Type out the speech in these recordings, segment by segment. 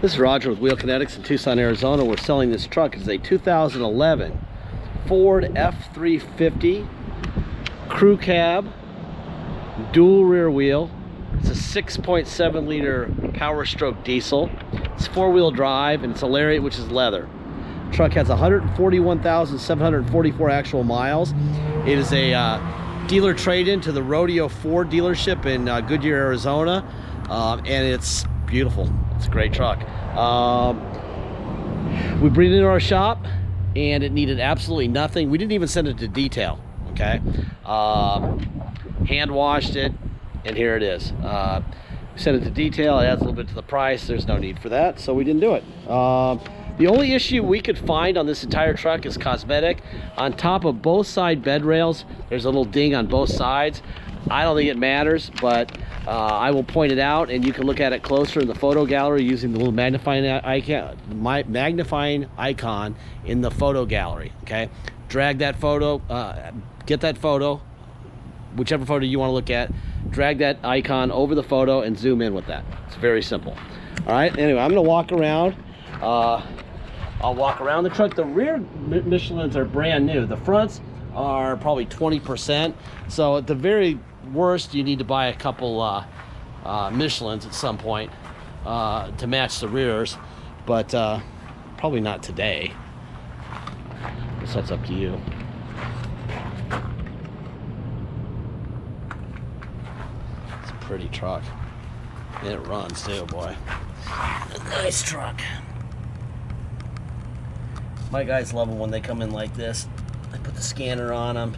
This is Roger with Wheel Kinetics in Tucson, Arizona. We're selling this truck. It's a 2011 Ford F350 crew cab, dual rear wheel. It's a 6.7 liter Power Stroke diesel. It's four-wheel drive and it's a Lariat, which is leather. The truck has 141,744 actual miles. It is a dealer trade-in to the Rodeo Ford dealership in Goodyear, Arizona, and it's beautiful. It's a great truck. We brought it into our shop and it needed absolutely nothing. We didn't even send it to detail, okay? Hand washed it, and here it is. We sent it to detail. It adds a little bit to the price. There's no need for that, so we didn't do it. The only issue we could find on this entire truck is cosmetic. On top of both side bed rails, there's a little ding on both sides. I don't think it matters, but I will point it out, and you can look at it closer in the photo gallery using the little magnifying icon in the photo gallery. Okay, drag that photo, get that photo, whichever photo you want to look at, drag that icon over the photo and zoom in with that. It's very simple. All right, anyway, I'm gonna walk around. I'll walk around the truck. The rear Michelins are brand new. The fronts are probably 20%. So at the very worst, you need to buy a couple Michelins at some point to match the rears, but probably not today. So that's up to you. It's a pretty truck. And it runs too, boy. A nice truck. My guys love them when they come in like this. I put the scanner on them,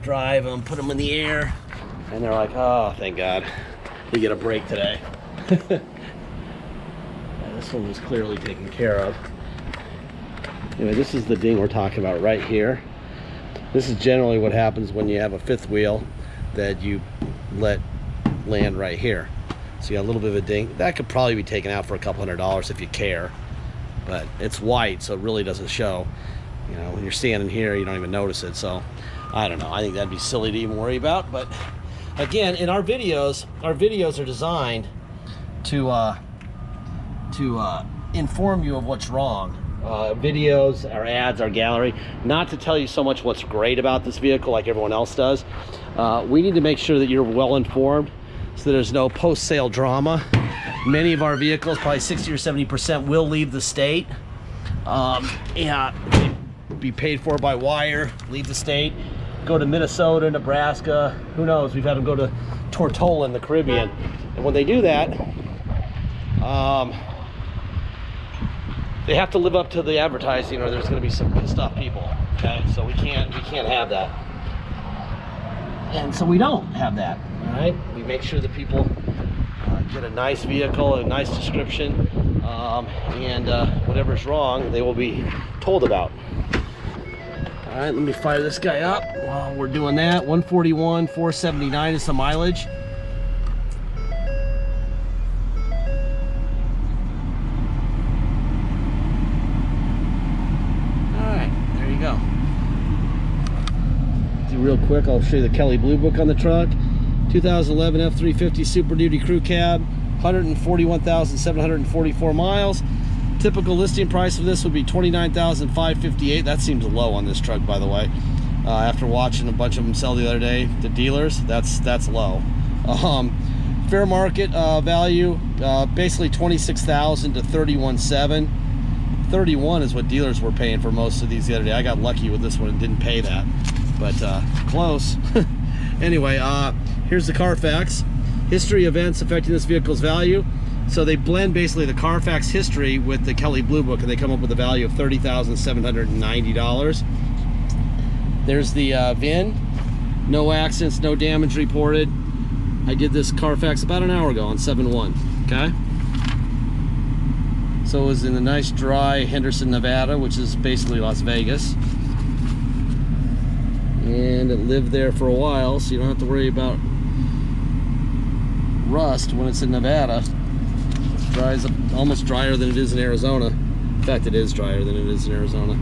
drive them, put them in the air, and they're like, oh, thank God, we get a break today. Yeah, this one was clearly taken care of. Anyway, this is the ding we're talking about right here. This is generally what happens when you have a fifth wheel that you let land right here. So you got a little bit of a ding. That could probably be taken out for a couple $100 if you care, but it's white, so it really doesn't show. You know, when you're standing here, you don't even notice it. So I don't know. I think that'd be silly to even worry about. But again, in our videos are designed to inform you of what's wrong. Videos, our ads, our gallery, not to tell you so much what's great about this vehicle like everyone else does. We need to make sure that you're well informed so there's no post-sale drama. Many of our vehicles, probably 60 or 70%, will leave the state. Be paid for by wire, leave the state, go to Minnesota, Nebraska, who knows, we've had them go to Tortola in the Caribbean. And when they do that, they have to live up to the advertising or there's going to be some pissed off people, okay? So we can't have that. And so we don't have that, all right? We make sure that people get a nice vehicle, a nice description, and whatever's wrong, they will be told about. All right, let me fire this guy up while we're doing that. 141, 479 is the mileage. All right, there you go. Do real quick, I'll show you the Kelley Blue Book on the truck. 2011 F350 Super Duty Crew Cab, 141,744 miles. Typical listing price of this would be $29,558. That seems low on this truck, by the way. After watching a bunch of them sell the other day, the dealers, that's low. Fair market value, basically $26,000 to $31,700. 31 is what dealers were paying for most of these the other day. I got lucky with this one and didn't pay that, but close. Anyway, here's the Carfax. History events affecting this vehicle's value. So they blend basically the Carfax history with the Kelley Blue Book and they come up with a value of $30,790. There's the VIN. No accidents, no damage reported. I did this Carfax about an hour ago on 7/1, okay? So it was in the nice dry Henderson, Nevada, which is basically Las Vegas. And it lived there for a while, so you don't have to worry about rust when it's in Nevada. It dries up almost drier than it is in Arizona. In fact, it is drier than it is in Arizona.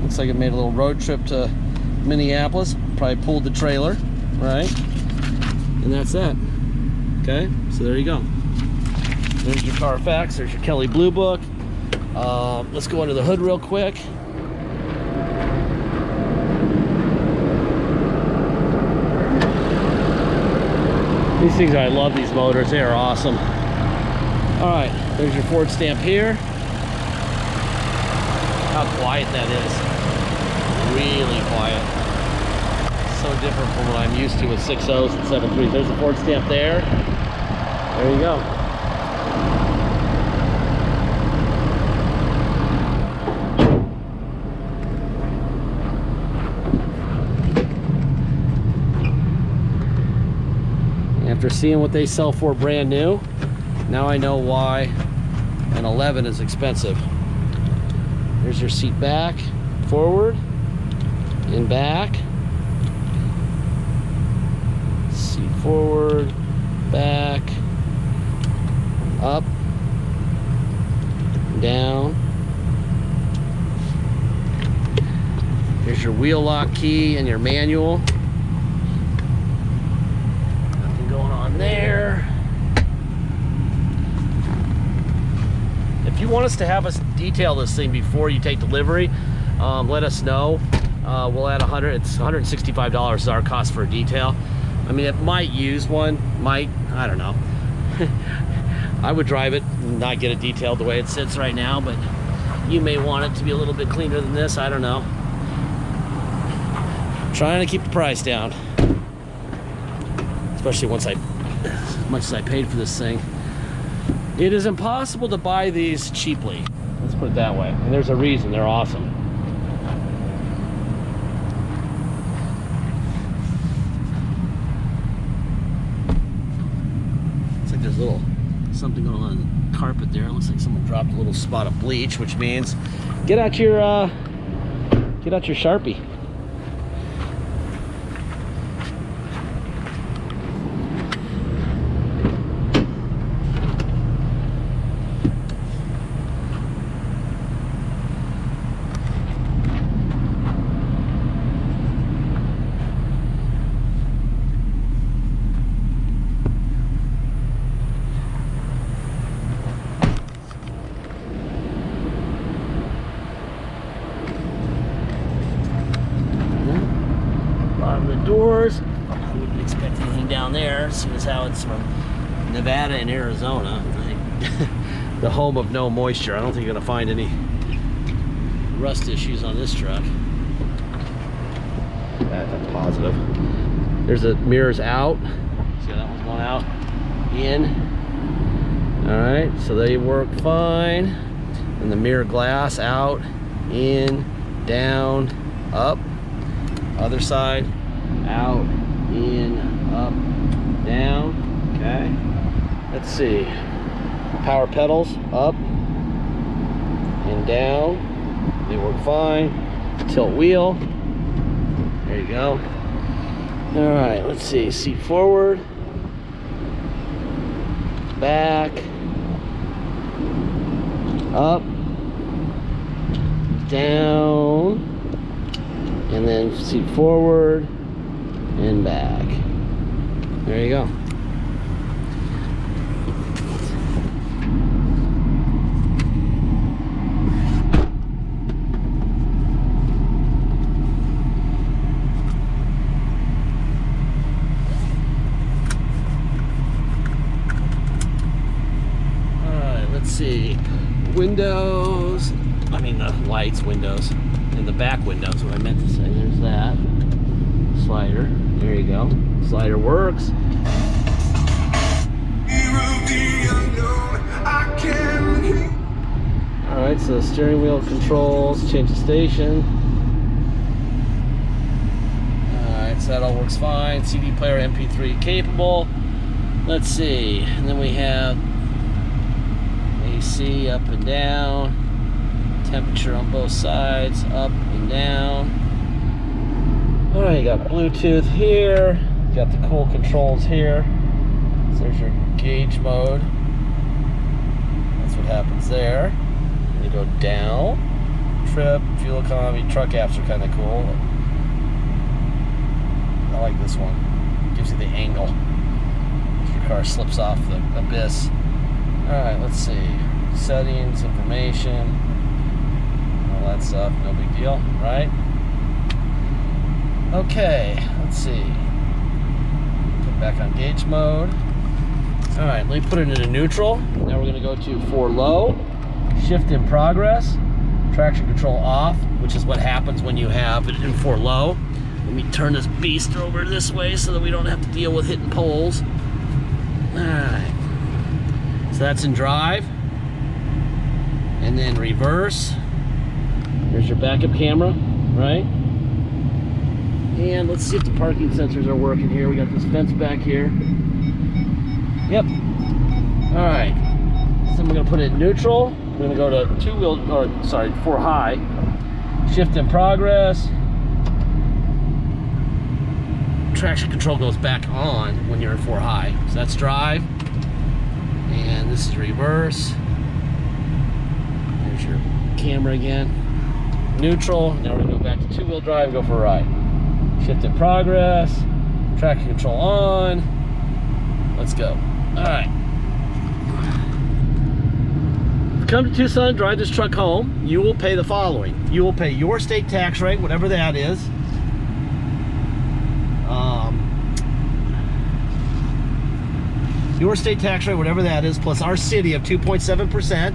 Looks like it made a little road trip to Minneapolis. Probably pulled the trailer, right? And that's that. Okay, so there you go. There's your Carfax, there's your Kelly Blue Book. Let's go under the hood real quick. These things, I love these motors, they are awesome. All right, there's your Ford stamp here. How quiet that is. Really quiet. So different from what I'm used to with 6.0s and 7.3s. There's the Ford stamp there. There you go. After seeing what they sell for brand new, now I know why an 11 is expensive. There's your seat back, forward, and back. Seat forward, back, up, down. Here's your wheel lock key and your manual. Nothing going on there. If you want us to have us detail this thing before you take delivery, let us know. We'll add it's $165 is our cost for a detail. I mean, it might use one, might, I don't know. I would drive it and not get it detailed the way it sits right now, but you may want it to be a little bit cleaner than this, I don't know. Trying to keep the price down. Especially once as much as I paid for this thing. It is impossible to buy these cheaply. Let's put it that way. And there's a reason, they're awesome. Looks like there's a little something going on in the carpet there. It looks like someone dropped a little spot of bleach, which means get out your Sharpie. Doors. I wouldn't expect anything down there, seeing as how it's from Nevada and Arizona, the home of no moisture. I don't think you're gonna find any rust issues on this truck. That's positive. There's the mirrors out. See how that one's going out? In. All right, so they work fine. And the mirror glass out, in, down, up. Other side. Out, in, up, down. Okay. Let's see. Power pedals up and down. They work fine. Tilt wheel. There you go. All right. Let's see. Seat forward, back, up, down, and then seat forward and back. There you go. Alright, let's see. Windows. I mean the lights, windows. And the back windows, what I meant to say. There's that. Slider. There you go. Slider works. Alright, so steering wheel controls, change the station. Alright, so that all works fine. CD player, MP3 capable. Let's see. And then we have AC up and down. Temperature on both sides, up and down. Alright, you got Bluetooth here, you got the cool controls here. So there's your gauge mode. That's what happens there. You go down, trip, fuel economy, truck apps are kind of cool. I like this one. Gives you the angle. If your car slips off the abyss. Alright, let's see. Settings, information, all that stuff, no big deal, right? Okay, let's see. Put it back on gauge mode. Alright, let me put it into neutral. Now we're going to go to for low, shift in progress, traction control off, which is what happens when you have it in for low. Let me turn this beast over this way so that we don't have to deal with hitting poles. Alright. So that's in drive. And then reverse. There's your backup camera, right? And let's see if the parking sensors are working here. We got this fence back here. Yep. Alright. So we're going to put it in neutral. We're going to go to for high. Shift in progress. Traction control goes back on when you're in for high. So that's drive. And this is reverse. There's your camera again. Neutral. Now we're going to go back to two-wheel drive and go for a ride. Shift in progress. Traction control on. Let's go. Alright. Come to Tucson, drive this truck home, you will pay the following. You will pay your state tax rate, whatever that is. Your state tax rate, whatever that is, plus our city of 2.7%.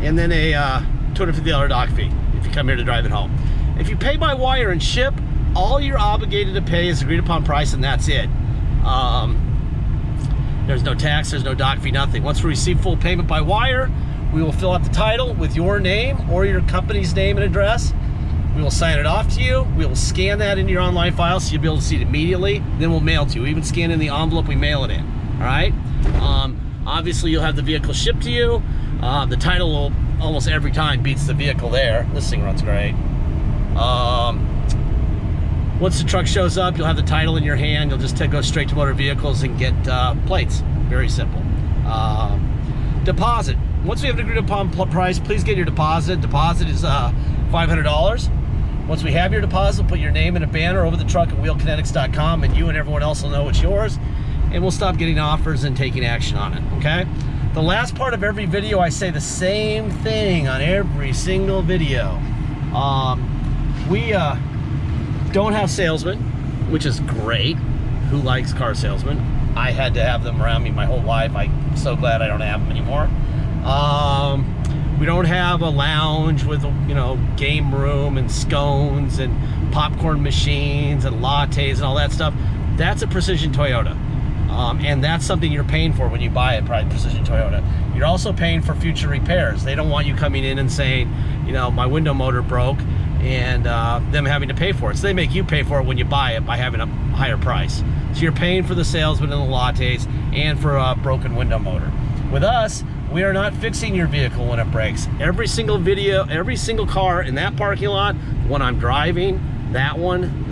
And then a $250 dock fee if you come here to drive it home. If you pay by wire and ship, all you're obligated to pay is agreed upon price, and that's it. There's no tax, there's no dock fee, nothing. Once we receive full payment by wire, we will fill out the title with your name or your company's name and address. We will sign it off to you. We will scan that into your online file so you'll be able to see it immediately. Then we'll mail it to you. We even scan in the envelope, we mail it in. All right? Obviously, you'll have the vehicle shipped to you. The title will almost every time beats the vehicle there. This thing runs great. Once the truck shows up, you'll have the title in your hand. You'll just go straight to motor vehicles and get plates. Very simple. Deposit. Once we have an agreed upon price, please get your deposit. Deposit is $500. Once we have your deposit, we'll put your name in a banner over the truck at wheelkinetics.com, and you and everyone else will know it's yours, and we'll stop getting offers and taking action on it, okay? The last part of every video, I say the same thing on every single video. We don't have salesmen, which is great. Who likes car salesmen? I had to have them around me my whole life. I'm so glad I don't have them anymore. We don't have a lounge with, you know, game room and scones and popcorn machines and lattes and all that stuff. That's a Precision Toyota. And that's something you're paying for when you buy a Precision Toyota. You're also paying for future repairs. They don't want you coming in and saying, you know, my window motor broke, and them having to pay for it. So they make you pay for it when you buy it by having a higher price. So you're paying for the salesman and the lattes and for a broken window motor. With us, we are not fixing your vehicle when it breaks. Every single video, every single car in that parking lot, when I'm driving, that one,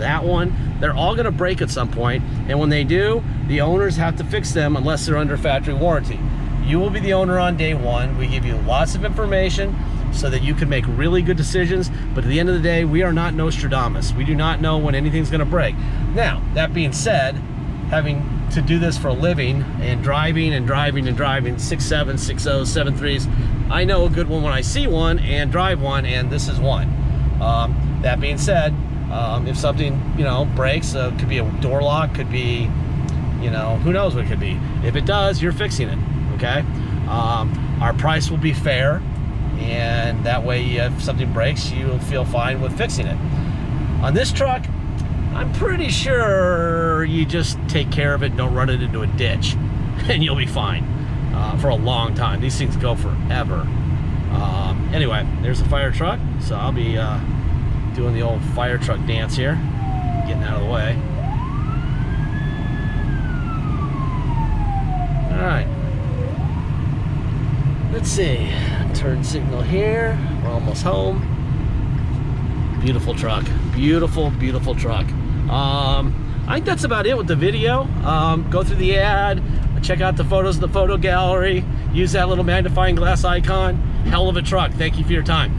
they're all gonna break at some point. And when they do, the owners have to fix them unless they're under factory warranty. You will be the owner on day one. We give you lots of information so that you can make really good decisions. But at the end of the day, we are not Nostradamus. We do not know when anything's gonna break. Now, that being said, having to do this for a living and driving 6.7, 6.0, 7.3s, I know a good one when I see one and drive one, and this is one. That being said, if something, you know, breaks, could be a door lock, could be, you know, who knows what it could be. If it does, you're fixing it, okay? Our price will be fair, and that way if something breaks, you'll feel fine with fixing it. On this truck, I'm pretty sure you just take care of it and don't run it into a ditch, and you'll be fine for a long time. These things go forever. Anyway, there's a fire truck, so I'll be doing the old fire truck dance here, getting out of the way. All right, let's see, turn signal here, we're almost home. Beautiful truck, beautiful, beautiful truck. I think that's about it with the video. Go through the ad, check out the photos in the photo gallery, use that little magnifying glass icon. Hell of a truck. Thank you for your time.